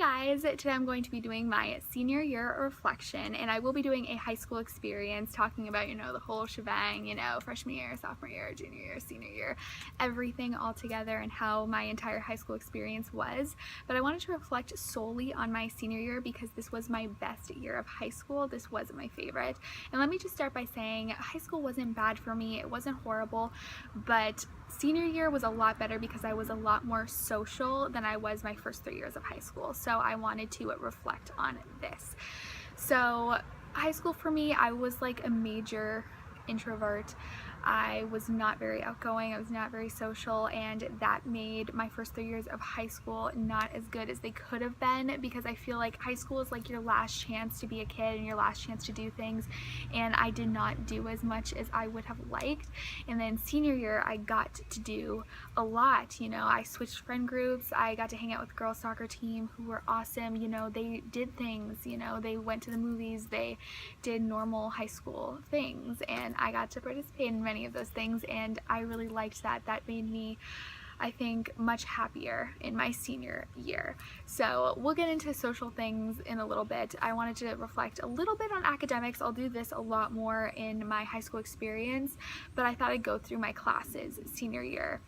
guys, today I'm going to be doing my senior year reflection, and I will be doing a high school experience talking about, the whole shebang, freshman year, sophomore year, junior year, senior year, everything all together and how my entire high school experience was. But I wanted to reflect solely on my senior year because this was my best year of high school. This wasn't my favorite. And let me just start by saying high school wasn't bad for me. It wasn't horrible, but senior year was a lot better because I was a lot more social than I was my first 3 years of high school. So I wanted to reflect on this. So high school for me, I was like a major introvert. I was not very outgoing, I was not very social, and that made my first 3 years of high school not as good as they could have been, because I feel like high school is like your last chance to be a kid and your last chance to do things, and I did not do as much as I would have liked. And then senior year, I got to do a lot. I switched friend groups, I got to hang out with the girls soccer team who were awesome. They did things, they went to the movies, they did normal high school things, and I got to participate in many of those things, and I really liked that. That made me, I think, much happier in my senior year. So we'll get into social things in a little bit. I wanted to reflect a little bit on academics. I'll do this a lot more in my high school experience, but I thought I'd go through my classes senior year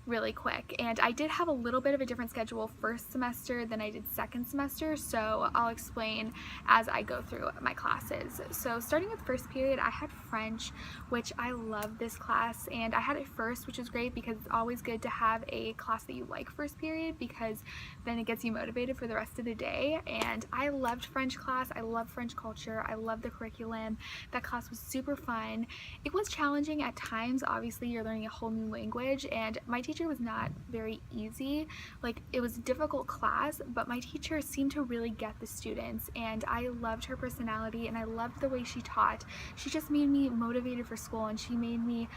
really quick. And I did have a little bit of a different schedule first semester than I did second semester, so I'll explain as I go through my classes. So starting with first period, I had French, which I love this class, and I had it first, which is great because it's always good to have a class that you like first period, because then it gets you motivated for the rest of the day. And I loved French class. I love French culture. I love the curriculum. That class was super fun. It was challenging at times. Obviously, you're learning a whole new language, and my teacher was not very easy. Like, it was a difficult class, but my teacher seemed to really get the students, and I loved her personality and I loved the way she taught. She just made me motivated for school, and she made me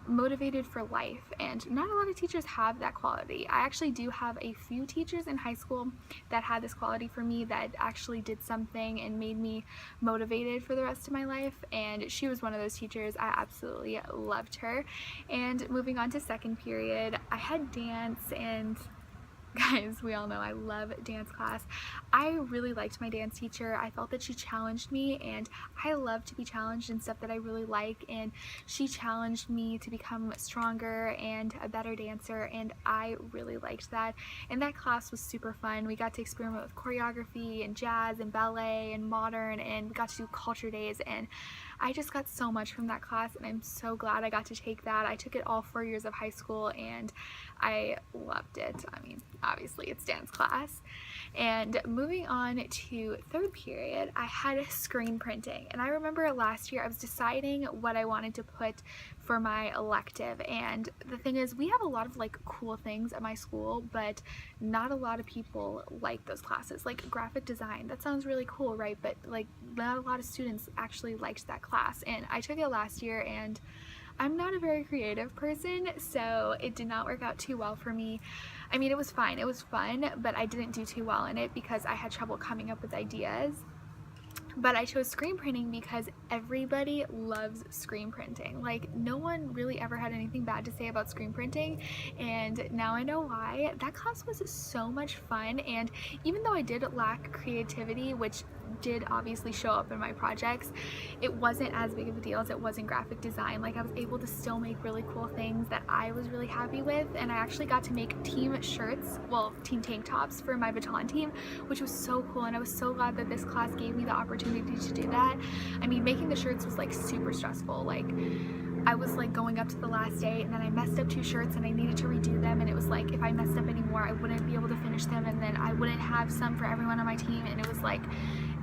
motivated for life, and not a lot of teachers have that quality. I actually do have a few teachers in high school that had this quality for me, that actually did something and made me motivated for the rest of my life, and she was one of those teachers. I absolutely loved her. And moving on to second period, I had dance, and guys, we all know I love dance class. I really liked my dance teacher. I felt that she challenged me, and I love to be challenged in stuff that I really like, and she challenged me to become stronger and a better dancer, and I really liked that. And that class was super fun. We got to experiment with choreography and jazz and ballet and modern, and we got to do culture days, and I just got so much from that class, and I'm so glad I got to take that. I took it all 4 years of high school, and I loved it. I mean, obviously it's dance class. And moving on to third period, I had screen printing, and I remember last year I was deciding what I wanted to put for my elective. And the thing is, we have a lot of like cool things at my school, but not a lot of people like those classes. Like graphic design, that sounds really cool, right? But like not a lot of students actually liked that class, and I took it last year, and I'm not a very creative person, so it did not work out too well for me. I mean, it was fine, it was fun, but I didn't do too well in it because I had trouble coming up with ideas. But I chose screen printing because everybody loves screen printing. Like, no one really ever had anything bad to say about screen printing, and now I know why. That class was so much fun, and even though I did lack creativity, which did obviously show up in my projects, it wasn't as big of a deal as it was in graphic design. Like, I was able to still make really cool things that I was really happy with, and I actually got to make team shirts, well, team tank tops for my Baton team, which was so cool, and I was so glad that this class gave me the opportunity to do that. I mean, making the shirts was like super stressful. Like, I was like going up to the last day, and then I messed up 2 shirts and I needed to redo them, and it was like if I messed up anymore I wouldn't be able to finish them, and then I wouldn't have some for everyone on my team, and it was like,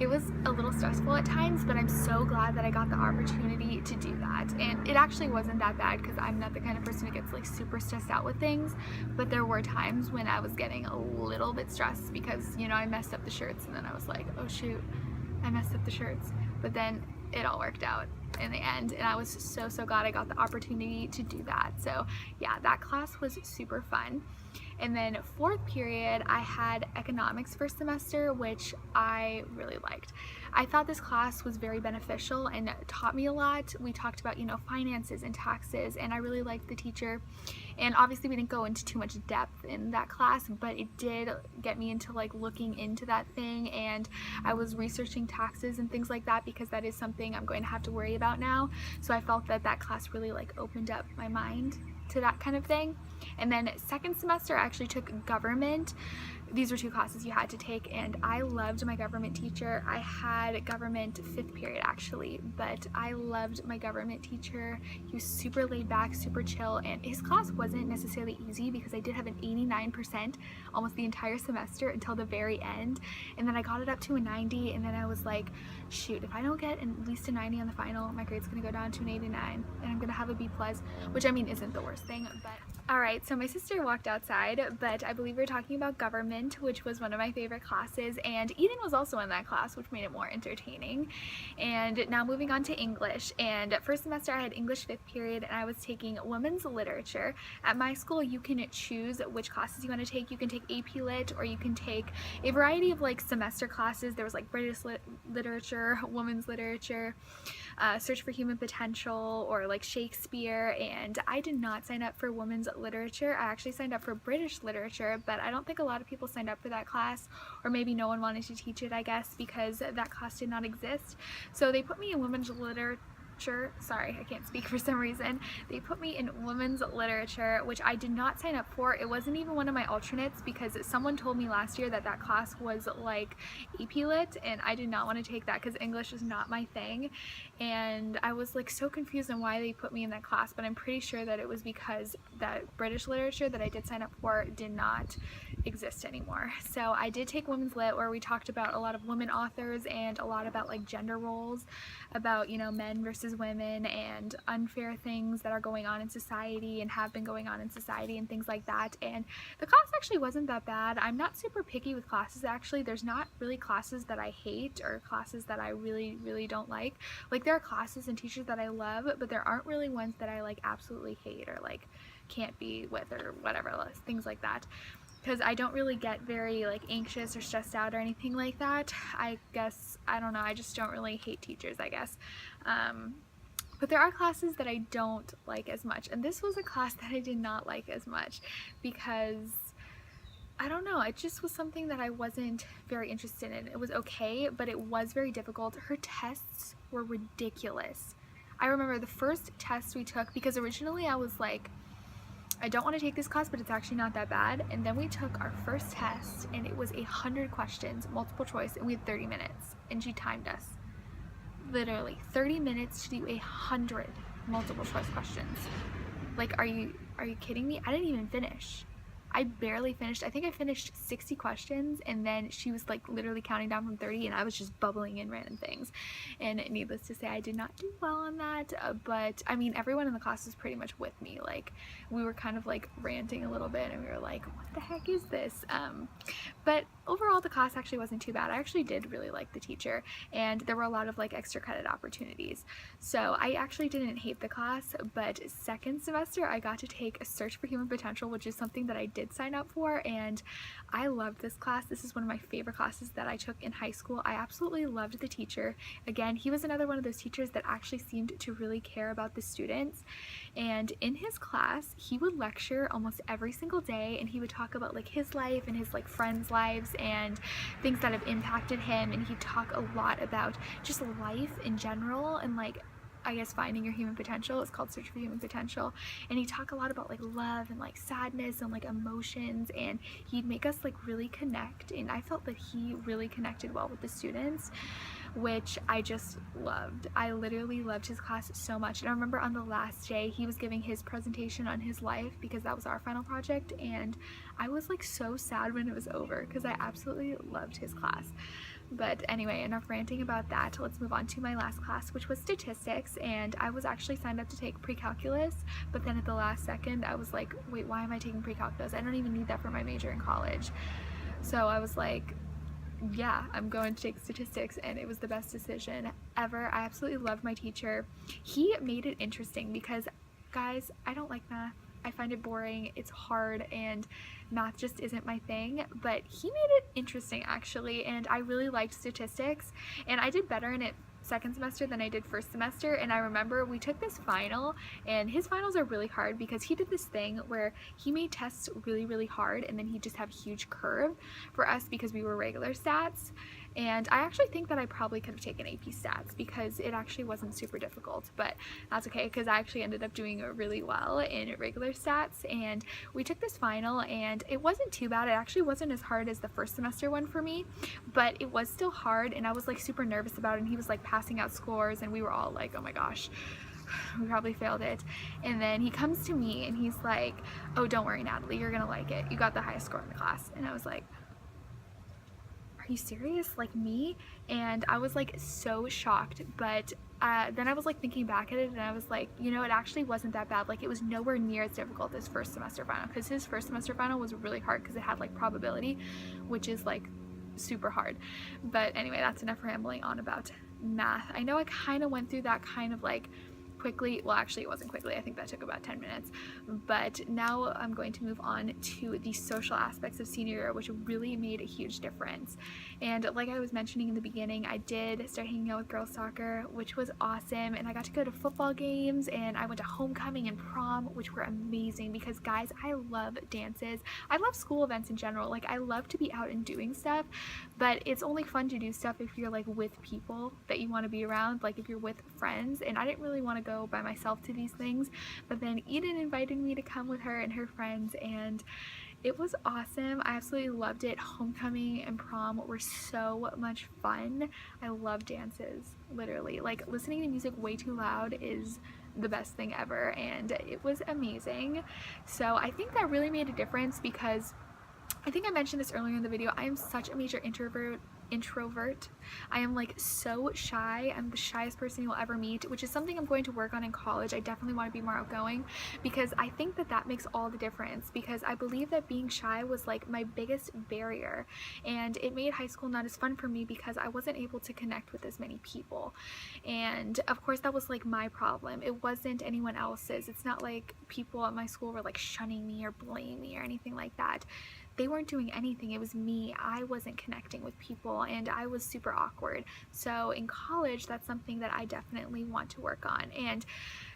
it was a little stressful at times, but I'm so glad that I got the opportunity to do that. And it actually wasn't that bad because I'm not the kind of person who gets like super stressed out with things, but there were times when I was getting a little bit stressed because, I messed up the shirts, and then I was like, oh shoot, I messed up the shirts. But then it all worked out in the end, and I was so glad I got the opportunity to do that. So yeah, that class was super fun. And then fourth period, I had economics first semester, which I really liked. I thought this class was very beneficial and taught me a lot. We talked about, you know, finances and taxes, and I really liked the teacher. And obviously we didn't go into too much depth in that class, but it did get me into like looking into that thing, and I was researching taxes and things like that because that is something I'm going to have to worry about now. So I felt that that class really like opened up my mind to that kind of thing. And then second semester I actually took government. These were two classes you had to take, and I loved my government teacher. I had government fifth period actually, but I loved my government teacher. He was super laid back, super chill, and his class wasn't necessarily easy because I did have an 89% almost the entire semester until the very end, and then I got it up to a 90, and then I was like, shoot, if I don't get at least a 90 on the final, my grade's gonna go down to an 89 and I'm gonna have a B+, which I mean isn't the worst thing. But alright, so my sister walked outside, but I believe we were talking about government, which was one of my favorite classes, and Eden was also in that class, which made it more entertaining. And now moving on to English, and first semester I had English fifth period, and I was taking women's literature. At my school you can choose which classes you want to take. You can take AP Lit, or you can take a variety of like semester classes. There was like British literature, women's literature, Search for Human Potential, or like Shakespeare, and I did not sign up for women's literature. I actually signed up for British literature, but I don't think a lot of people signed up for that class, or maybe no one wanted to teach it, I guess, because that class did not exist. So they put me in women's literature. Sorry, I can't speak for some reason. They put me in women's literature, which I did not sign up for. It wasn't even one of my alternates because someone told me last year that that class was like AP Lit, and I did not want to take that because English is not my thing. And I was like so confused on why they put me in that class, but I'm pretty sure that it was because that British literature that I did sign up for did not exist anymore. So I did take women's lit, where we talked about a lot of women authors and a lot about like gender roles, about, you know, men versus women and unfair things that are going on in society and have been going on in society and things like that. And the class actually wasn't that bad. I'm not super picky with classes actually. There's not really classes that I hate or classes that I really don't like. Like there are classes and teachers that I love, but there aren't really ones that I like absolutely hate or like can't be with or whatever, things like that. Because I don't really get very like anxious or stressed out or anything like that. I guess, I don't know, I just don't really hate teachers, I guess. But there are classes that I don't like as much, and this was a class that I did not like as much because I don't know, it just was something that I wasn't very interested in. It was okay, but it was very difficult. Her tests were ridiculous. I remember the first test we took, because originally I was like, I don't want to take this class, but it's actually not that bad. And then we took our first test, and it was 100 questions, multiple choice, and we had 30 minutes, and she timed us. Literally 30 minutes to do 100 multiple choice questions. Like, are you kidding me? I didn't even finish. I barely finished. I think I finished 60 questions, and then she was like literally counting down from 30, and I was just bubbling in random things. And needless to say, I did not do well on that, but I mean, everyone in the class was pretty much with me. Like, we were kind of like ranting a little bit, and we were like, what the heck is this? But overall the class actually wasn't too bad. I actually did really like the teacher, and there were a lot of like extra credit opportunities. So I actually didn't hate the class. But second semester I got to take a Search for Human Potential, which is something that I did sign up for, and I loved this class. This is one of my favorite classes that I took in high school. I absolutely loved the teacher. Again, he was another one of those teachers that actually seemed to really care about the students, and in his class he would lecture almost every single day, and he would talk about like his life and his like friends' lives and things that have impacted him, and he'd talk a lot about just life in general and like, I guess, finding your human potential. It's called Search for Human Potential, and he'd talk a lot about like love and like sadness and like emotions, and he'd make us like really connect, and I felt that he really connected well with the students, which I just loved. I literally loved his class so much. And I remember on the last day he was giving his presentation on his life, because that was our final project, and I was like so sad when it was over because I absolutely loved his class. But anyway, enough ranting about that. Let's move on to my last class, which was statistics, and I was actually signed up to take pre-calculus, but then at the last second I was like, wait, why am I taking pre-calculus? I don't even need that for my major in college. So I was like, yeah, I'm going to take statistics, and it was the best decision ever. I absolutely loved my teacher. He made it interesting because, guys, I don't like math. I find it boring, it's hard, and math just isn't my thing. But he made it interesting actually, and I really liked statistics, and I did better in it second semester than I did first semester. And I remember we took this final, and his finals are really hard because he did this thing where he made tests really hard, and then he'd just have a huge curve for us because we were regular stats. And I actually think that I probably could have taken AP Stats because it actually wasn't super difficult, but that's okay because I actually ended up doing really well in regular stats. And we took this final, and it wasn't too bad. It actually wasn't as hard as the first semester one for me, but it was still hard, and I was like super nervous about it, and he was like passing out scores, and we were all like, oh my gosh, we probably failed it. And then he comes to me and he's like, oh, don't worry, Natalie, you're gonna like it. You got the highest score in the class. And I was like, are you serious? Like me? And I was like so shocked, but then I was like thinking back at it, and I was like, you know, it actually wasn't that bad. Like, it was nowhere near as difficult as first semester final, because his first semester final was really hard because it had like probability, which is like super hard. But anyway, that's enough rambling on about math. I know I kind of went through that kind of like quickly. Well, actually it wasn't quickly, I think that took about 10 minutes. But now I'm going to move on to the social aspects of senior year, which really made a huge difference. And like I was mentioning in the beginning, I did start hanging out with girls soccer, which was awesome, and I got to go to football games, and I went to homecoming and prom, which were amazing because guys, I love dances. I love school events in general. Like, I love to be out and doing stuff, but it's only fun to do stuff if you're like with people that you want to be around, like if you're with friends. And I didn't really want to go by myself to these things, but then Eden invited me to come with her and her friends, and it was awesome. I absolutely loved it. Homecoming and prom were so much fun. I love dances, literally. Like, listening to music way too loud is the best thing ever, and it was amazing. So I think that really made a difference because I think I mentioned this earlier in the video. I am such a major introvert. I am like so shy. I'm the shyest person you'll ever meet, which is something I'm going to work on in college. I definitely want to be more outgoing because I think that that makes all the difference, because I believe that being shy was like my biggest barrier, and it made high school not as fun for me because I wasn't able to connect with as many people. And of course that was like my problem. It wasn't anyone else's. It's not like people at my school were like shunning me or bullying me or anything like that. They weren't doing anything. It was me. I wasn't connecting with people, and I was super awkward. So in college, that's something that I definitely want to work on. And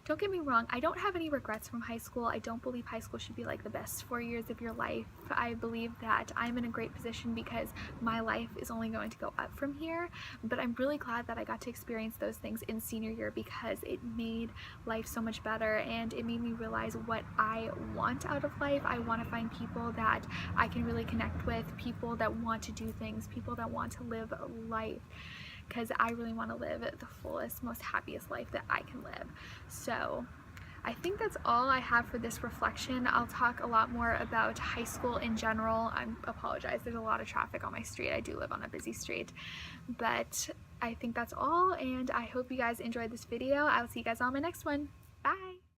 don't get me wrong, I don't have any regrets from high school. I don't believe high school should be like the best 4 years of your life. I believe that I'm in a great position because my life is only going to go up from here. But I'm really glad that I got to experience those things in senior year because it made life so much better, and it made me realize what I want out of life. I want to find people that I can really connect with, people that want to do things, people that want to live life, because I really want to live the fullest, most happiest life that I can live. So I think that's all I have for this reflection. I'll talk a lot more about high school in general. I apologize, there's a lot of traffic on my street. I do live on a busy street. But I think that's all, and I hope you guys enjoyed this video. I will see you guys on my next one. Bye!